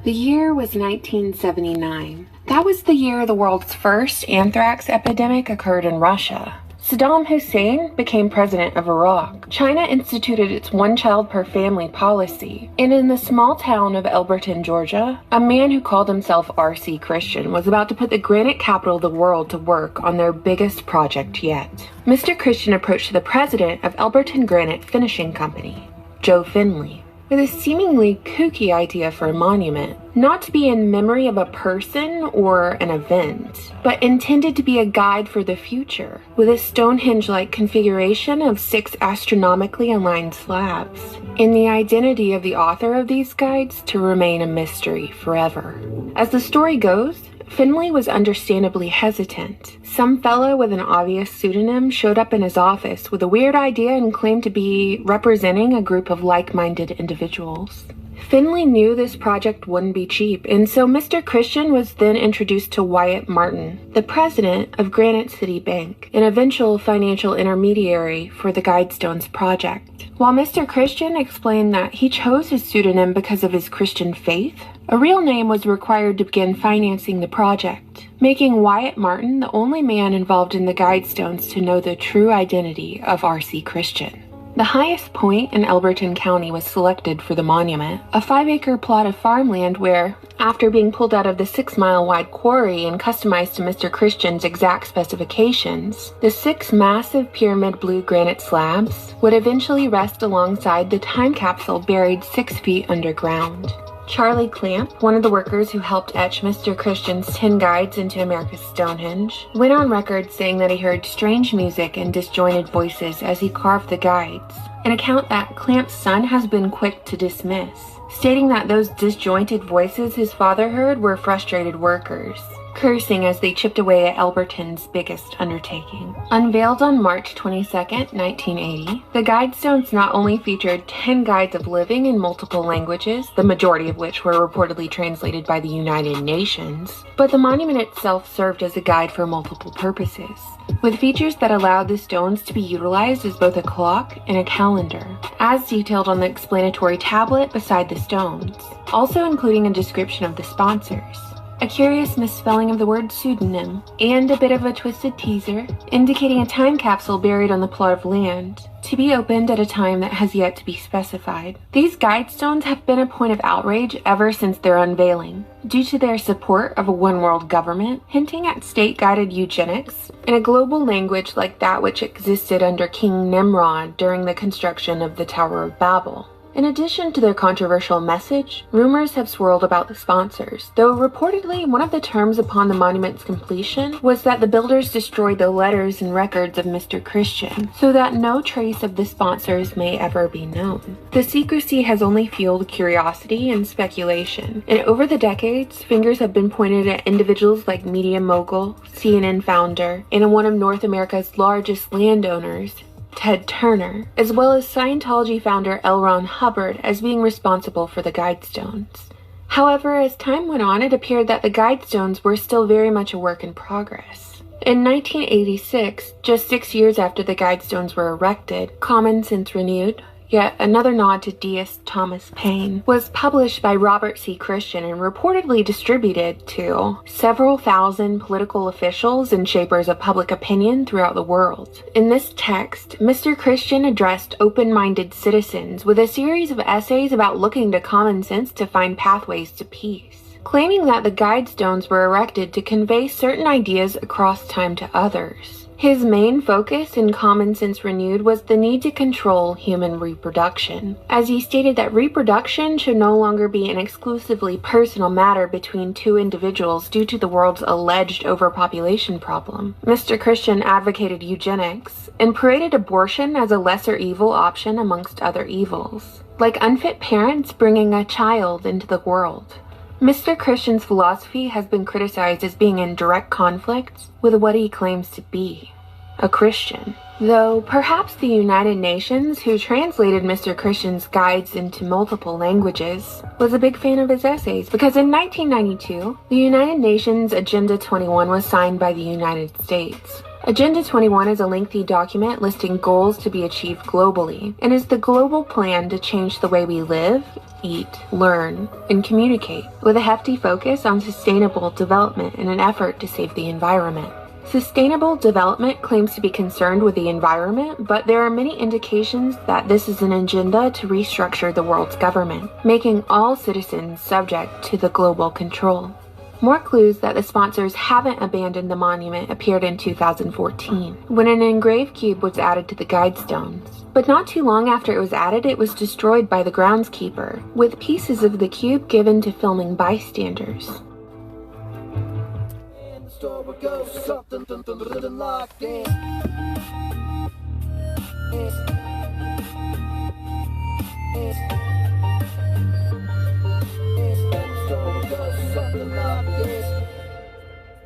The year was 1979. That was the year the world's first anthrax epidemic occurred in Russia. Saddam Hussein became president of Iraq. China instituted its one-child-per-family policy. And in the small town of Elberton, Georgia, a man who called himself R.C. Christian was about to put the granite capital of the world to work on their biggest project yet. Mr. Christian approached the president of Elberton Granite Finishing Company, Joe Finley, with a seemingly kooky idea for a monument, not to be in memory of a person or an event, but intended to be a guide for the future, with a Stonehenge-like configuration of 6 astronomically aligned slabs, and the identity of the author of these guides to remain a mystery forever. As the story goes, Finley was understandably hesitant. Some fellow with an obvious pseudonym showed up in his office with a weird idea and claimed to be representing a group of like-minded individuals. Finley knew this project wouldn't be cheap, and so Mr. Christian was then introduced to Wyatt Martin, the president of Granite City Bank, an eventual financial intermediary for the Guidestones project. While Mr. Christian explained that he chose his pseudonym because of his Christian faith, a real name was required to begin financing the project, making Wyatt Martin the only man involved in the Guidestones to know the true identity of R.C. Christian. The highest point in Elberton County was selected for the monument, a 5-acre plot of farmland where, after being pulled out of the 6-mile-wide quarry and customized to Mr. Christian's exact specifications, the 6 massive pyramid blue granite slabs would eventually rest alongside the time capsule buried 6 feet underground. Charlie Clamp, one of the workers who helped etch Mr. Christian's 10 guides into America's Stonehenge, went on record saying that he heard strange music and disjointed voices as he carved the guides, an account that Clamp's son has been quick to dismiss, stating that those disjointed voices his father heard were frustrated workers, cursing as they chipped away at Elberton's biggest undertaking. Unveiled on March 22, 1980, the Guidestones not only featured 10 guides of living in multiple languages, the majority of which were reportedly translated by the United Nations, but the monument itself served as a guide for multiple purposes, with features that allowed the stones to be utilized as both a clock and a calendar, as detailed on the explanatory tablet beside the stones, also including a description of the sponsors, a curious misspelling of the word pseudonym, and a bit of a twisted teaser indicating a time capsule buried on the plot of land, to be opened at a time that has yet to be specified. These Guidestones have been a point of outrage ever since their unveiling, due to their support of a one-world government, hinting at state-guided eugenics, in a global language like that which existed under King Nimrod during the construction of the Tower of Babel. In addition to their controversial message, rumors have swirled about the sponsors, though reportedly one of the terms upon the monument's completion was that the builders destroyed the letters and records of Mr. Christian, so that no trace of the sponsors may ever be known. The secrecy has only fueled curiosity and speculation, and over the decades, fingers have been pointed at individuals like media mogul, CNN founder, and one of North America's largest landowners, Ted Turner, as well as Scientology founder L. Ron Hubbard as being responsible for the Guidestones. However, as time went on, it appeared that the Guidestones were still very much a work in progress. In 1986, just 6 years after the Guidestones were erected, Common Sense Renewed, yet another nod to deist Thomas Paine, was published by Robert C. Christian and reportedly distributed to several thousand political officials and shapers of public opinion throughout the world. In this text, Mr. Christian addressed open-minded citizens with a series of essays about looking to common sense to find pathways to peace, claiming that the Guidestones were erected to convey certain ideas across time to others. His main focus in Common Sense Renewed was the need to control human reproduction, as he stated that reproduction should no longer be an exclusively personal matter between 2 individuals due to the world's alleged overpopulation problem. Mr. Christian advocated eugenics and paraded abortion as a lesser evil option amongst other evils, like unfit parents bringing a child into the world. Mr. Christian's philosophy has been criticized as being in direct conflict with what he claims to be, a Christian. Though perhaps the United Nations, who translated Mr. Christian's guides into multiple languages, was a big fan of his essays, because in 1992, the United Nations Agenda 21 was signed by the United States. Agenda 21 is a lengthy document listing goals to be achieved globally, and is the global plan to change the way we live eat, learn, and communicate, with a hefty focus on sustainable development in an effort to save the environment. Sustainable development claims to be concerned with the environment, but there are many indications that this is an agenda to restructure the world's government, making all citizens subject to the global control. More clues that the sponsors haven't abandoned the monument appeared in 2014, when an engraved cube was added to the Guidestones. But not too long after it was added, it was destroyed by the groundskeeper, with pieces of the cube given to filming bystanders.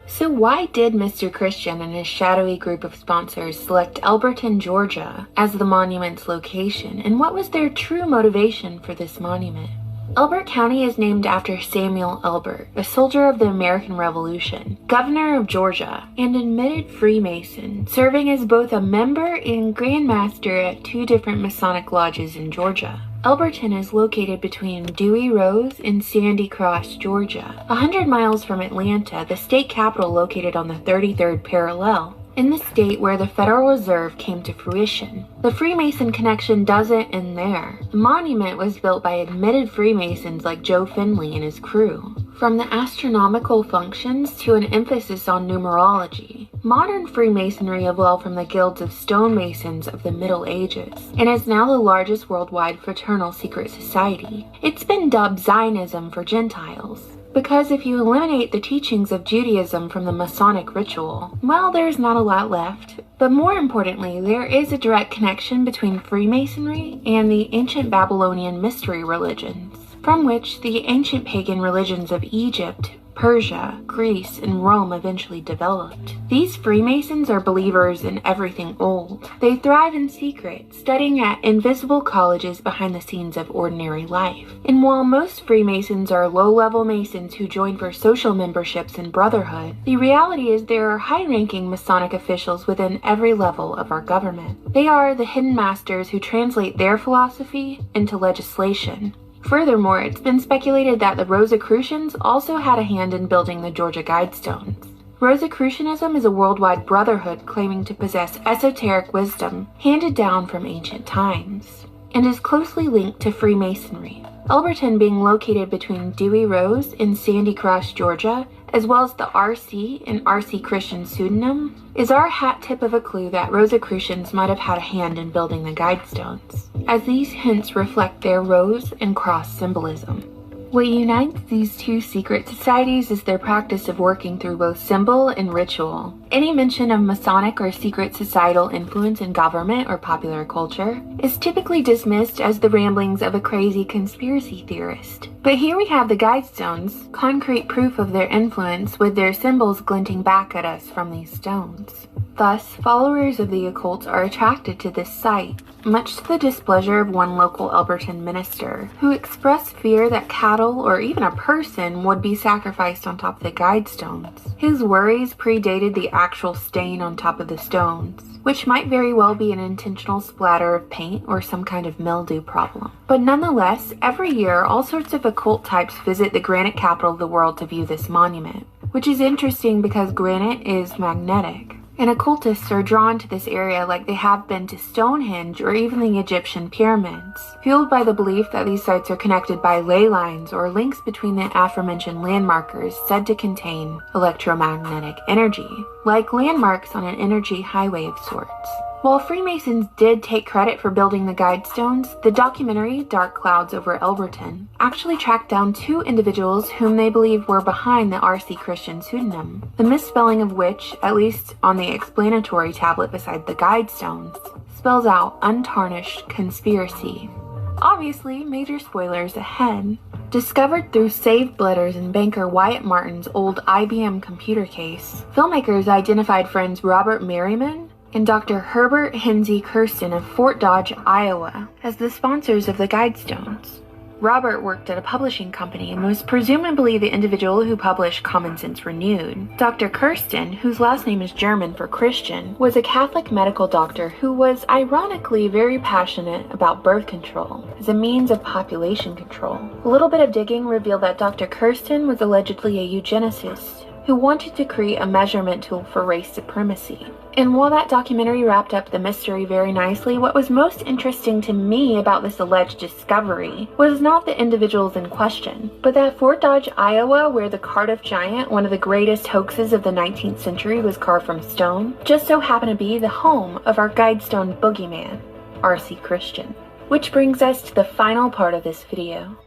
So why did Mr. Christian and his shadowy group of sponsors select Elberton, Georgia as the monument's location, and what was their true motivation for this monument? Elbert County is named after Samuel Elbert, a soldier of the American Revolution, governor of Georgia, and admitted Freemason, serving as both a member and Grand Master at 2 different Masonic lodges in Georgia. Elberton is located between Dewey Rose and Sandy Cross, Georgia, 100 miles from Atlanta, the state capital located on the 33rd parallel, in the state where the Federal Reserve came to fruition. The Freemason connection doesn't end there. The monument was built by admitted Freemasons like Joe Finley and his crew. From the astronomical functions to an emphasis on numerology, modern Freemasonry evolved from the guilds of stonemasons of the Middle Ages, and is now the largest worldwide fraternal secret society. It's been dubbed Zionism for Gentiles, because if you eliminate the teachings of Judaism from the Masonic ritual, well, there's not a lot left. But more importantly, there is a direct connection between Freemasonry and the ancient Babylonian mystery religions, from which the ancient pagan religions of Egypt, Persia, Greece, and Rome eventually developed. These Freemasons are believers in everything old. They thrive in secret, studying at invisible colleges behind the scenes of ordinary life. And while most Freemasons are low-level Masons who join for social memberships and brotherhood, the reality is there are high-ranking Masonic officials within every level of our government. They are the hidden masters who translate their philosophy into legislation. Furthermore, it's been speculated that the Rosicrucians also had a hand in building the Georgia Guidestones. Rosicrucianism is a worldwide brotherhood claiming to possess esoteric wisdom handed down from ancient times, and is closely linked to Freemasonry. Elberton, being located between Dewey Rose and Sandy Cross, Georgia, as well as the RC and RC Christian pseudonym, is our hat tip of a clue that Rosicrucians might have had a hand in building the Guidestones, as these hints reflect their rose and cross symbolism. What unites these 2 secret societies is their practice of working through both symbol and ritual. Any mention of Masonic or secret societal influence in government or popular culture is typically dismissed as the ramblings of a crazy conspiracy theorist. But here we have the Guidestones, concrete proof of their influence, with their symbols glinting back at us from these stones. Thus, followers of the occult are attracted to this site, much to the displeasure of one local Elberton minister, who expressed fear that cattle or even a person would be sacrificed on top of the Guidestones. His worries predated the actual stain on top of the stones, which might very well be an intentional splatter of paint or some kind of mildew problem. But nonetheless, every year all sorts of occult types visit the granite capital of the world to view this monument, which is interesting because granite is magnetic. And occultists are drawn to this area like they have been to Stonehenge or even the Egyptian pyramids, fueled by the belief that these sites are connected by ley lines or links between the aforementioned landmarkers said to contain electromagnetic energy, like landmarks on an energy highway of sorts. While Freemasons did take credit for building the Guidestones, the documentary Dark Clouds Over Elberton actually tracked down 2 individuals whom they believe were behind the RC Christian pseudonym, the misspelling of which, at least on the explanatory tablet beside the Guidestones, spells out untarnished conspiracy. Obviously, major spoilers ahead. Discovered through saved letters in banker Wyatt Martin's old IBM computer case, filmmakers identified friends Robert Merriman and Dr. Herbert Hensey Kirsten of Fort Dodge, Iowa, as the sponsors of the Guidestones. Robert worked at a publishing company and was presumably the individual who published Common Sense Renewed. Dr. Kirsten, whose last name is German for Christian, was a Catholic medical doctor who was ironically very passionate about birth control as a means of population control. A little bit of digging revealed that Dr. Kirsten was allegedly a eugenicist who wanted to create a measurement tool for race supremacy. And while that documentary wrapped up the mystery very nicely, what was most interesting to me about this alleged discovery was not the individuals in question, but that Fort Dodge, Iowa, where the Cardiff Giant, one of the greatest hoaxes of the 19th century, was carved from stone, just so happened to be the home of our Guidestone boogeyman, R.C. Christian. Which brings us to the final part of this video.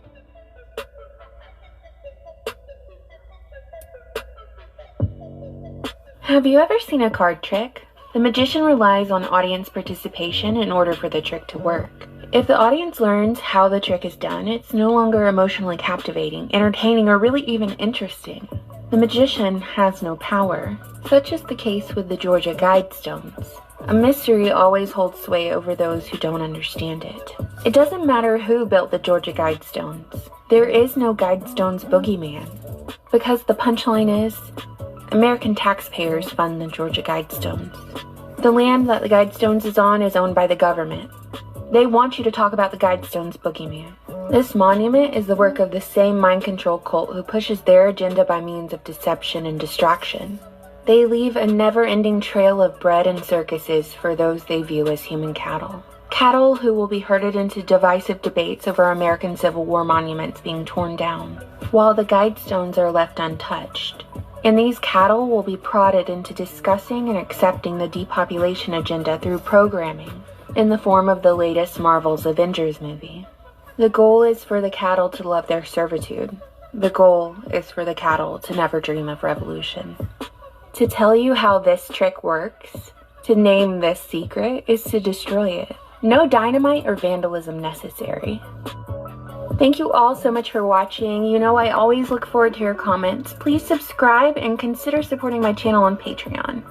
Have you ever seen a card trick? The magician relies on audience participation in order for the trick to work. If the audience learns how the trick is done, it's no longer emotionally captivating, entertaining, or really even interesting. The magician has no power. Such is the case with the Georgia Guidestones. A mystery always holds sway over those who don't understand it. It doesn't matter who built the Georgia Guidestones. There is no Guidestones boogeyman. Because the punchline is, American taxpayers fund the Georgia Guidestones. The land that the Guidestones is on is owned by the government. They want you to talk about the Guidestones boogeyman. This monument is the work of the same mind control cult who pushes their agenda by means of deception and distraction. They leave a never-ending trail of bread and circuses for those they view as human cattle. Cattle who will be herded into divisive debates over American Civil War monuments being torn down, while the Guidestones are left untouched. And these cattle will be prodded into discussing and accepting the depopulation agenda through programming in the form of the latest Marvel's Avengers movie. The goal is for the cattle to love their servitude. The goal is for the cattle to never dream of revolution. To tell you how this trick works, to name this secret, is to destroy it. No dynamite or vandalism necessary. Thank you all so much for watching. You know I always look forward to your comments. Please subscribe and consider supporting my channel on Patreon.